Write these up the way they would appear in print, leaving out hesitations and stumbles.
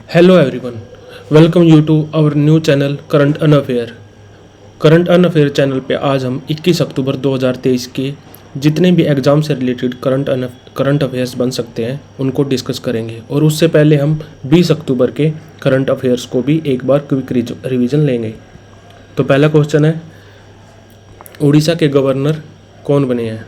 Hello everyone, welcome you to our new channel current अन affair. Current अन affair channel पे आज हम 21 अक्टूबर 2023 के जितने भी एग्ज़ाम से रिलेटेड करंट अफेयर्स बन सकते हैं उनको डिस्कस करेंगे। और उससे पहले हम 20 अक्टूबर के करंट अफेयर्स को भी एक बार क्विक रिवीजन लेंगे। तो पहला क्वेश्चन है, उड़ीसा के गवर्नर कौन बने हैं?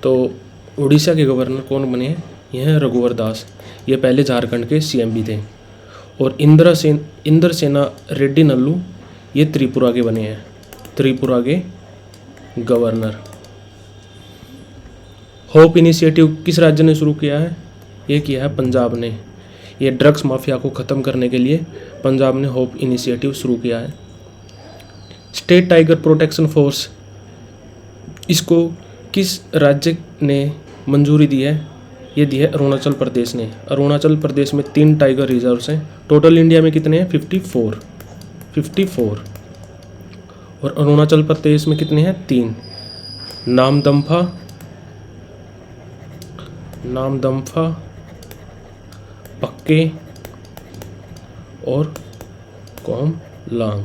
तो उड़ीसा के गवर्नर कौन बने हैं? यह हैं रघुवर दास। ये पहले झारखंड के सीएम भी थे। और इंद्र सेना रेड्डी नल्लू ये त्रिपुरा के बने हैं, त्रिपुरा के गवर्नर। होप इनिशिएटिव किस राज्य ने शुरू किया है? ये किया है पंजाब ने। ये ड्रग्स माफिया को ख़त्म करने के लिए पंजाब ने होप इनिशिएटिव शुरू किया है। स्टेट टाइगर प्रोटेक्शन फोर्स, इसको किस राज्य ने मंजूरी दी है? ये दी है अरुणाचल प्रदेश ने। अरुणाचल प्रदेश में 3 टाइगर रिजर्व्स हैं। टोटल इंडिया में कितने हैं? 54। और अरुणाचल प्रदेश में कितने हैं? 3। नामदम्फा, पक्के और कोमलांग,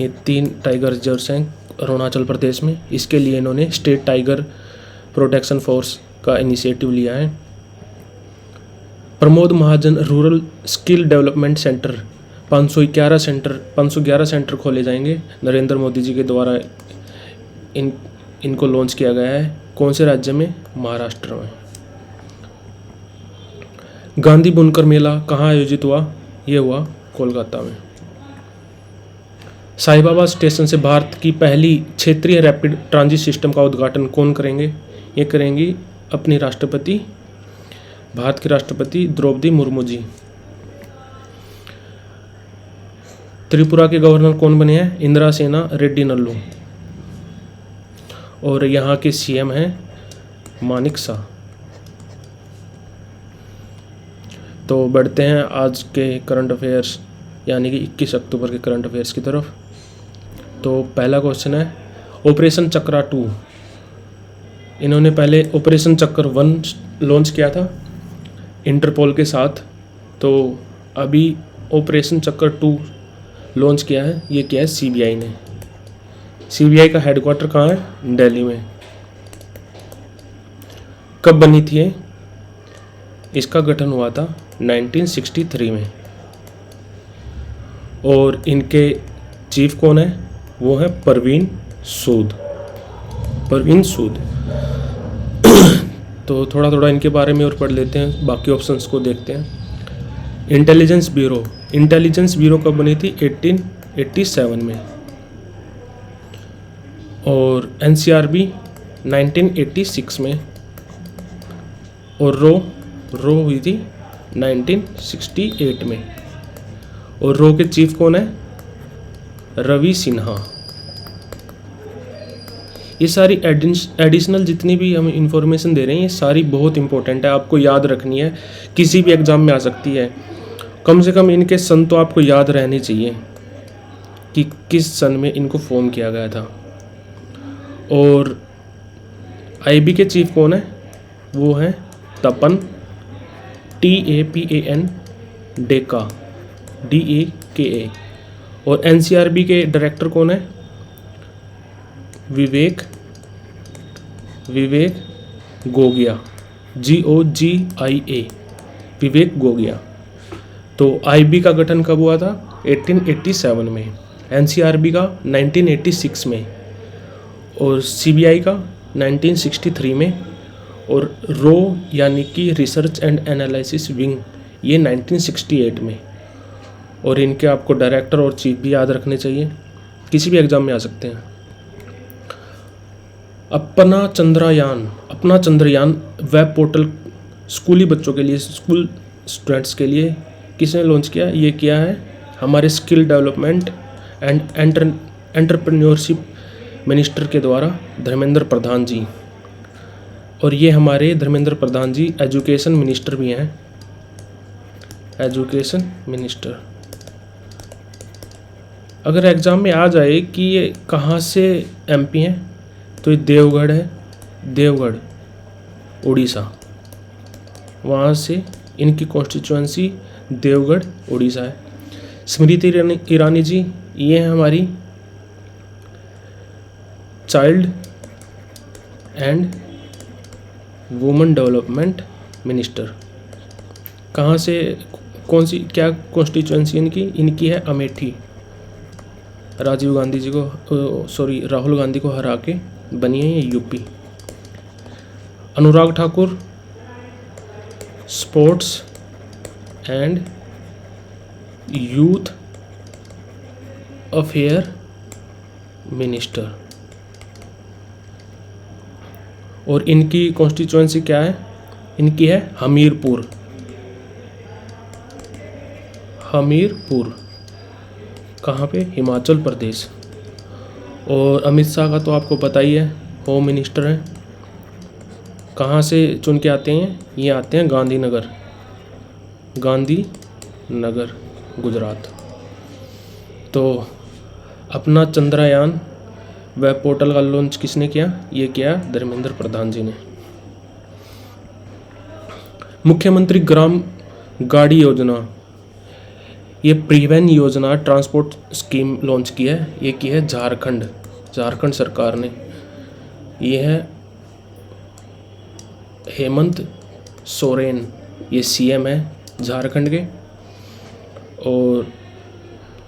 ये 3 टाइगर रिजर्व्स हैं अरुणाचल प्रदेश में। इसके लिए इन्होंने स्टेट टाइगर प्रोटेक्शन फोर्स का इनिशिएटिव लिया है। Pramod Mahajan rural skill development centre 511 centre खोले जाएंगे। नरेंद्र मोदी जी के द्वारा इनको लॉन्च किया गया है। कौन से राज्य में? महाराष्ट्र में। गांधी बुनकर मेला कहाँ आयोजित हुआ? ये हुआ कोलकाता में। साईबाबा स्टेशन से भारत की पहली क्षेत्रीय रैपिड ट्रांजिट सिस्टम का उद्घाटन कौन करेंगे? ये करेंगी अपनी राष्ट्रपति, भारत के राष्ट्रपति द्रौपदी मुर्मू जी। त्रिपुरा के गवर्नर कौन बने हैं? इंदिरा सेना रेड्डी नल्लू। और यहाँ के सीएम हैं मानिक शाह। तो बढ़ते हैं आज के करंट अफेयर्स यानी कि 21 अक्टूबर के करंट अफेयर्स की तरफ। तो पहला क्वेश्चन है, ऑपरेशन चक्रा 2, इन्होंने पहले ऑपरेशन चक्र 1 लॉन्च किया था इंटरपोल के साथ। तो अभी ऑपरेशन चक्र 2 लॉन्च किया है। ये किया है सीबीआई ने। सीबीआई का हेडक्वार्टर कहाँ है? दिल्ली में। कब बनी थी ये? इसका गठन हुआ था 1963 में। और इनके चीफ कौन है? वो है परवीन सूद। तो थोड़ा थोड़ा इनके बारे में और पढ़ लेते हैं, बाकी ऑप्शंस को देखते हैं। इंटेलिजेंस ब्यूरो कब बनी थी? 1887 में। और एनसीआरबी 1986 में। और रो हुई थी 1968 में। और रो के चीफ कौन है? रवि सिन्हा। ये सारी एडिशनल जितनी भी हम इंफॉर्मेशन दे रहे हैं ये सारी बहुत इंपॉर्टेंट है, आपको याद रखनी है, किसी भी एग्ज़ाम में आ सकती है। कम से कम इनके सन तो आपको याद रहने चाहिए कि किस सन में इनको फॉर्म किया गया था। और आईबी के चीफ कौन है? वो हैं तपन, TAPAN, डेका, DAKA। और एनसीआरबी के डायरेक्टर कौन है? विवेक गोगिया, GOGIA, विवेक गोगिया। तो आईबी का गठन कब हुआ था? 1887 में। एनसीआरबी का 1986 में। और सीबीआई का 1963 में। और रो यानी कि रिसर्च एंड एनालिसिस विंग ये 1968 में। और इनके आपको डायरेक्टर और चीफ भी याद रखने चाहिए, किसी भी एग्ज़ाम में आ सकते हैं। अपना चंद्रयान वेब पोर्टल स्कूली बच्चों के लिए, स्कूल स्टूडेंट्स के लिए किसने लॉन्च किया? ये किया है हमारे skill development and entrepreneurship minister के द्वारा धर्मेंद्र प्रधान जी। और ये हमारे धर्मेंद्र प्रधान जी एजुकेशन मिनिस्टर भी हैं, एजुकेशन मिनिस्टर। अगर एग्ज़ाम में आ जाए कि ये कहाँ से एमपी हैं तो ये देवगढ़ है, देवगढ़ उड़ीसा, वहाँ से इनकी कॉन्स्टिट्यूएंसी देवगढ़ उड़ीसा है। स्मृति ईरानी जी, ये है हमारी child and women development minister. कहाँ से, कौन सी, क्या कॉन्स्टिट्यूएंसी इनकी है अमेठी। राजीव गांधी जी को राहुल गांधी को हरा के बनी है ये UP. Anurag Thakur sports and youth affair minister. और इनकी कॉन्स्टिट्यूएंसी क्या है, इनकी है हमीरपुर। हमीरपुर कहाँ पे, हिमाचल प्रदेश। और अमित शाह का तो आपको पता ही है, होम मिनिस्टर हैं। कहाँ से चुन के आते हैं, ये आते हैं गांधीनगर, गांधीनगर गुजरात। तो अपना चंद्रयान वेब पोर्टल का लॉन्च किसने किया, ये किया धर्मेंद्र प्रधान जी ने। मुख्यमंत्री ग्राम गाड़ी योजना, ये परिवहन योजना ट्रांसपोर्ट स्कीम लॉन्च की है, ये की है झारखंड सरकार ने। ये है हेमंत सोरेन, ये सीएम है झारखंड के। और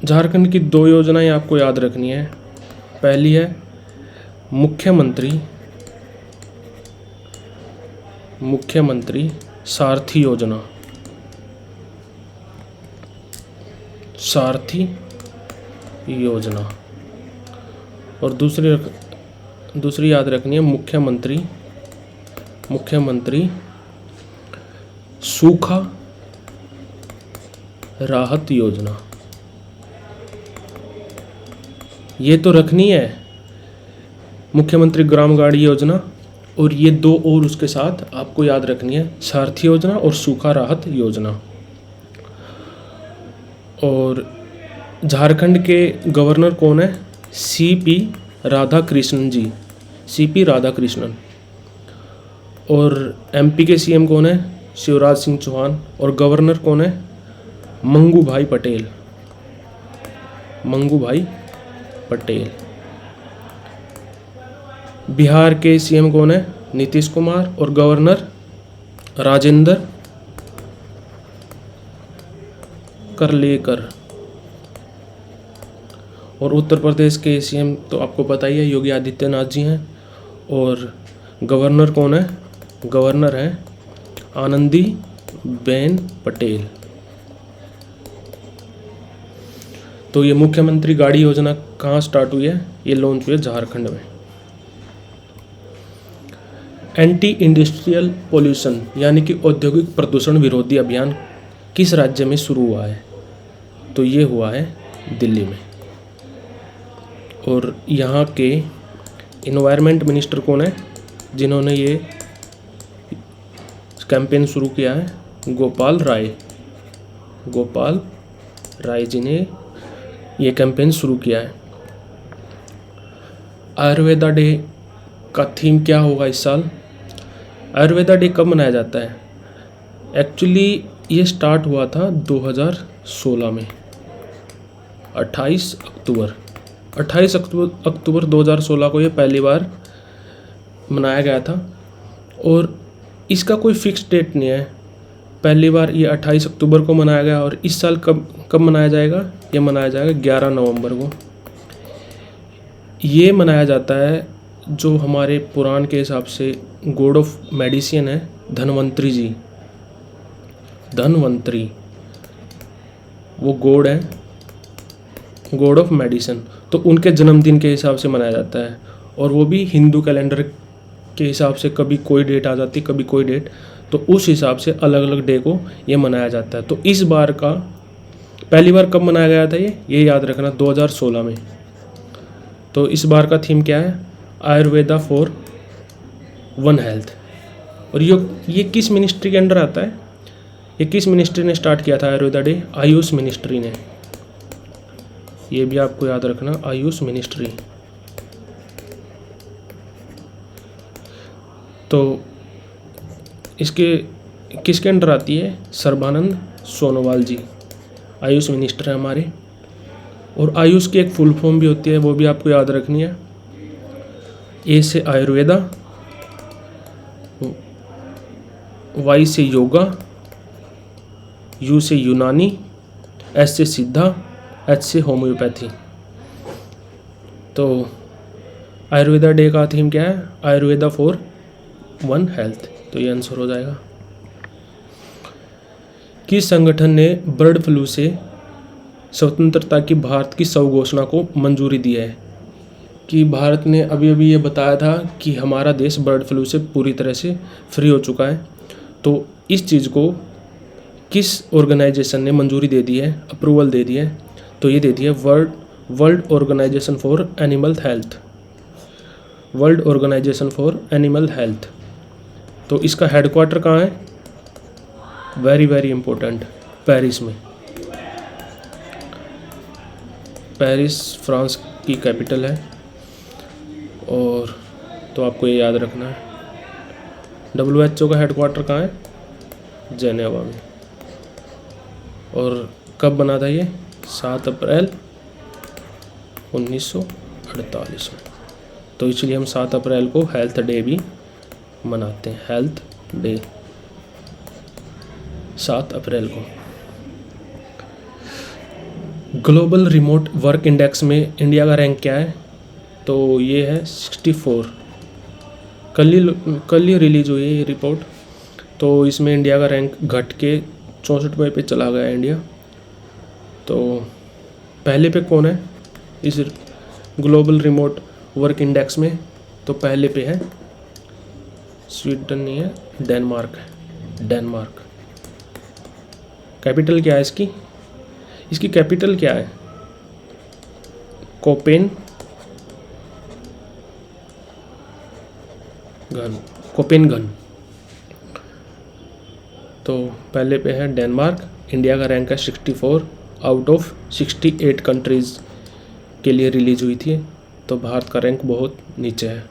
झारखंड की 2 योजनाएं आपको याद रखनी है। पहली है मुख्यमंत्री सारथी योजना, और दूसरी याद रखनी है मुख्यमंत्री सूखा राहत योजना। ये तो रखनी है मुख्यमंत्री ग्राम गाड़ी योजना, और ये 2 और उसके साथ आपको याद रखनी है, सारथी योजना और सूखा राहत योजना। और झारखंड के गवर्नर कौन है, सीपी राधाकृष्णन। और एमपी के सीएम कौन है, शिवराज सिंह चौहान। और गवर्नर कौन है, मंगू भाई पटेल। बिहार के सीएम कौन है, नीतीश कुमार। और गवर्नर राजेंद्र करलेकर। और उत्तर प्रदेश के सीएम तो आपको पता ही है, योगी आदित्यनाथ जी हैं। और गवर्नर कौन है, गवर्नर है आनंदी बेन पटेल। तो ये मुख्यमंत्री गाड़ी योजना कहाँ स्टार्ट हुई है, ये लॉन्च हुई है झारखंड में। एंटी इंडस्ट्रियल पोल्यूशन यानी कि औद्योगिक प्रदूषण विरोधी अभियान किस राज्य में शुरू हुआ है, तो ये हुआ है दिल्ली में। और यहाँ के इन्वायरमेंट मिनिस्टर कौन है, जिन्होंने ये कैंपेन शुरू किया है, गोपाल राय जी ने ये कैंपेन शुरू किया है। आयुर्वेदा डे का थीम क्या होगा इस साल। आयुर्वेदा डे कब मनाया जाता है, एक्चुअली ये स्टार्ट हुआ था 2016 में, 28 अक्टूबर 2016 को ये पहली बार मनाया गया था। और इसका कोई फिक्स डेट नहीं है, पहली बार ये 28 अक्टूबर को मनाया गया। और इस साल कब मनाया जाएगा, ये मनाया जाएगा 11 नवंबर को। ये मनाया जाता है, जो हमारे पुराण के हिसाब से गॉड ऑफ मेडिसिन है धन्वंतरी जी, वो गॉड है, गॉड ऑफ मेडिसिन। तो उनके जन्मदिन के हिसाब से मनाया जाता है। और वो भी हिंदू कैलेंडर के हिसाब से, कभी कोई डेट आ जाती, कभी कोई डेट, तो उस हिसाब से अलग अलग डे को ये मनाया जाता है। तो इस बार का पहली बार कब मनाया गया था ये याद रखना, 2016 में। तो इस बार का थीम क्या है, आयुर्वेदा फॉर वन हेल्थ। और ये किस मिनिस्ट्री के अंडर आता है, ये किस मिनिस्ट्री ने स्टार्ट किया था आयुर्वेदा डे, आयुष मिनिस्ट्री ने। ये भी आपको याद रखना, आयुष मिनिस्ट्री। तो इसके किसके अंडर आती है? सर्बानंद सोनोवाल जी आयुष मिनिस्टर हैं हमारे। और आयुष की एक फुल फॉर्म भी होती है, वो भी आपको याद रखनी है। ए से आयुर्वेदा, वाई से योगा, यू से यूनानी, एस से सिद्धा, एच से होम्योपैथी। तो आयुर्वेदा डे का थीम क्या है? Ayurveda for one health. तो ये आंसर हो जाएगा। किस संगठन ने बर्ड फ्लू से स्वतंत्रता की भारत की स्वघोषणा को मंजूरी दी है? कि भारत ने अभी अभी ये बताया था कि हमारा देश बर्ड फ्लू से पूरी तरह से फ्री हो चुका है। तो इस चीज़ को किस ऑर्गेनाइजेशन ने मंजूरी दे दी है, अप्रूवल दे दी है? तो ये दे दी है world organisation for animal health. World organisation for animal health. तो इसका हेडक्वार्टर कहाँ है? वेरी वेरी इंपॉर्टेंट, पेरिस में। पेरिस फ्रांस की कैपिटल है। और तो आपको ये याद रखना है। WHO का हेडक्वार्टर कहाँ है? जेनेवा में। और कब बना था ये? 7 अप्रैल 1948 में। तो इसलिए हम 7 अप्रैल को हेल्थ डे भी मनाते हैं। हेल्थ डे 7 अप्रैल को। ग्लोबल रिमोट वर्क इंडेक्स में इंडिया का रैंक क्या है? तो ये है 64। कल ही रिलीज़ हुई है ये रिपोर्ट। तो इसमें इंडिया का रैंक घट के 64वें पे चला गया इंडिया। तो पहले पे कौन है इस ग्लोबल रिमोट वर्क इंडेक्स में? तो पहले पे है स्वीडन नहीं है, डेनमार्क है। डेनमार्क। कैपिटल क्या है इसकी? इसकी कैपिटल क्या है? कोपेनगन। तो पहले पे है डेनमार्क। इंडिया का रैंक है 64 आउट ऑफ 68 कंट्रीज़ के लिए रिलीज हुई थी। तो भारत का रैंक बहुत नीचे है।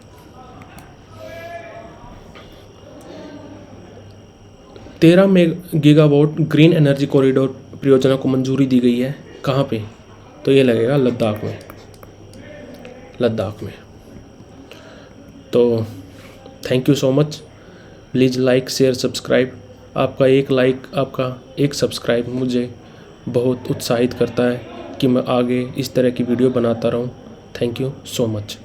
13 गीगावाट ग्रीन एनर्जी कॉरिडोर परियोजना को मंजूरी दी गई है। कहाँ पे? तो ये लगेगा लद्दाख में। लद्दाख में। तो thank you so much. Please like, share, subscribe. आपका एक लाइक, आपका एक सब्सक्राइब मुझे बहुत उत्साहित करता है कि मैं आगे इस तरह की वीडियो बनाता रहूं। Thank you so much.